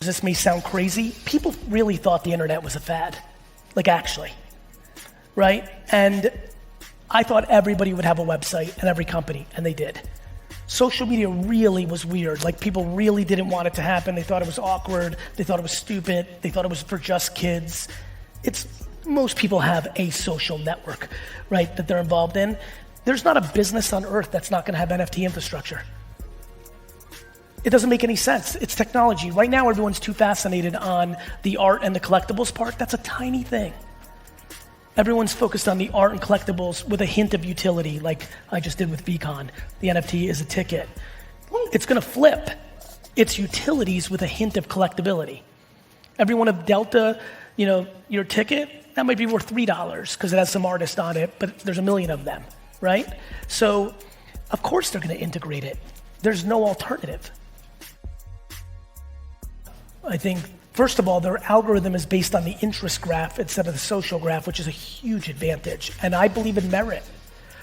This may sound crazy. People really thought the internet was a fad. Like actually, right? And I thought everybody would have a website and every company, and they did. Social media really was weird. Like people really didn't want it to happen. They thought it was awkward. They thought it was stupid. They thought it was for just kids. Most people have a social network, right, that they're involved in. There's not a business on earth that's not gonna have NFT infrastructure. It doesn't make any sense. It's technology. Right now, everyone's too fascinated on the art and the collectibles part. That's a tiny thing. Everyone's focused on the art and collectibles with a hint of utility, like I just did with VCon. The NFT is a ticket. It's gonna flip. It's utilities with a hint of collectability. Everyone of Delta, your ticket, that might be worth $3 because it has some artist on it, but there's a million of them, right? So, of course they're gonna integrate it. There's no alternative. I think, first of all, their algorithm is based on the interest graph instead of the social graph, which is a huge advantage. And I believe in merit.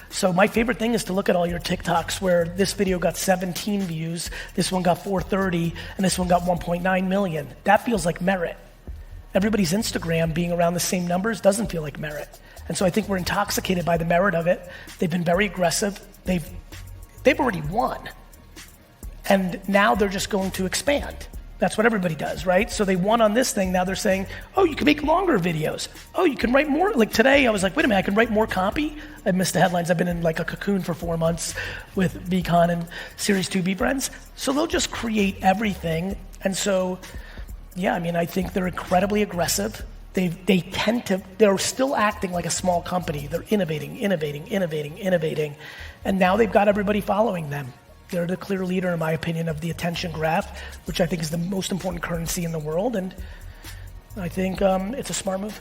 So my favorite thing is to look at all your TikToks where this video got 17 views, this one got 430, and this one got 1.9 million. That feels like merit. Everybody's Instagram being around the same numbers doesn't feel like merit. And so I think we're intoxicated by the merit of it. They've been very aggressive. They've already won. And now they're just going to expand. That's what everybody does, right? So they won on this thing, now they're saying, oh, you can make longer videos. Oh, you can write more. Like today, I was like, wait a minute, I can write more copy? I missed the headlines. I've been in like a cocoon for 4 months with VCon and Series 2B friends. So they'll just create everything. And so, yeah, I mean, I think they're incredibly aggressive. They're still acting like a small company. They're innovating. And now they've got everybody following them. They're the clear leader, in my opinion, of the attention graph, which I think is the most important currency in the world. And I think it's a smart move.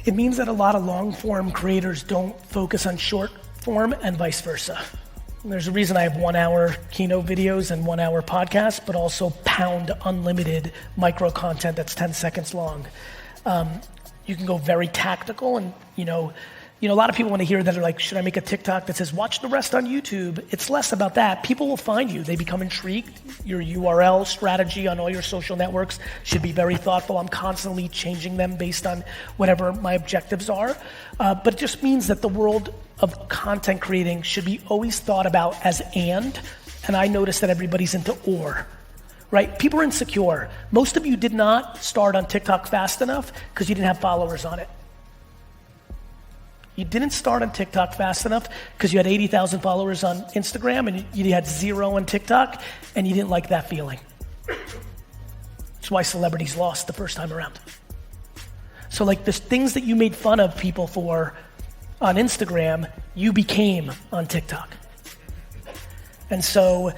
It means that a lot of long form creators don't focus on short form and vice versa. There's a reason I have 1 hour keynote videos and 1 hour podcasts, but also pound unlimited micro content that's 10 seconds long. You can go very tactical and, a lot of people want to hear that are like, should I make a TikTok that says, watch the rest on YouTube? It's less about that. People will find you. They become intrigued. Your URL strategy on all your social networks should be very thoughtful. I'm constantly changing them based on whatever my objectives are. But it just means that the world of content creating should be always thought about as and I notice that everybody's into or. Right? People are insecure. Most of you did not start on TikTok fast enough because you didn't have followers on it. You didn't start on TikTok fast enough because you had 80,000 followers on Instagram and you had 0 on TikTok and you didn't like that feeling. That's why celebrities lost the first time around. So like the things that you made fun of people for on Instagram, you became on TikTok. And so,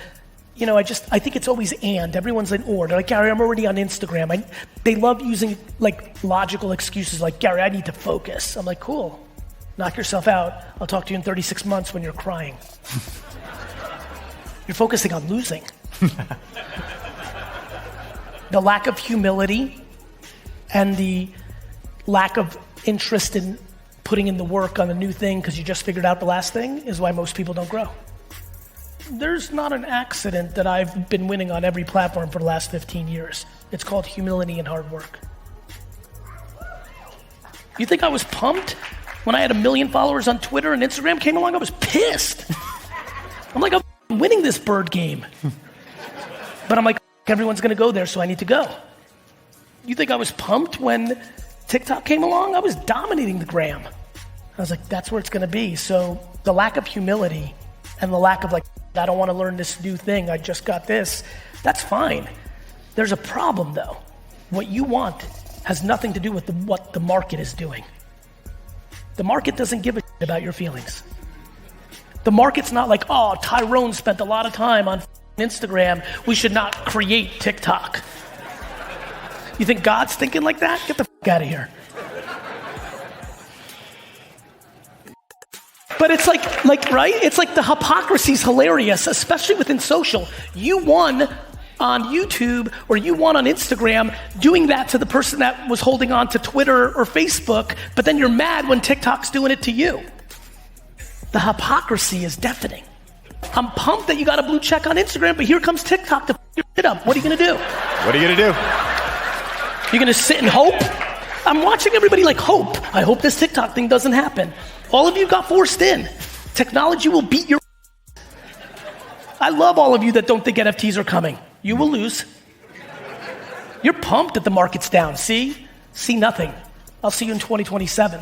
I think it's always and. Everyone's in or. They're like, Gary, I'm already on Instagram. They love using like logical excuses like, Gary, I need to focus. I'm like, cool. Knock yourself out. I'll talk to you in 36 months when you're crying. You're focusing on losing. The lack of humility and the lack of interest in putting in the work on a new thing because you just figured out the last thing is why most people don't grow. There's not an accident that I've been winning on every platform for the last 15 years. It's called humility and hard work. You think I was pumped? When I had 1 million followers on Twitter and Instagram came along, I was pissed. I'm like, I'm winning this bird game. But I'm like, everyone's gonna go there, so I need to go. You think I was pumped when TikTok came along? I was dominating the gram. I was like, that's where it's gonna be. So the lack of humility and the lack of like, I don't wanna learn this new thing, I just got this, that's fine. There's a problem though. What you want has nothing to do with what the market is doing. The market doesn't give a shit about your feelings. The market's not like, oh, Tyrone spent a lot of time on Instagram. We should not create TikTok. You think God's thinking like that? Get the out of here. But it's like, right? It's like the hypocrisy's hilarious, especially within social. You won on YouTube or you won on Instagram doing that to the person that was holding on to Twitter or Facebook, but then you're mad when TikTok's doing it to you. The hypocrisy is deafening. I'm pumped that you got a blue check on Instagram, but here comes TikTok to your shit up. What are you going to do? What are you going to do? You're going to sit and hope? I'm watching everybody like hope. I hope this TikTok thing doesn't happen. All of you got forced in. Technology will beat your. I love all of you that don't think NFTs are coming. You will lose. You're pumped that the market's down. See? See nothing. I'll see you in 2027.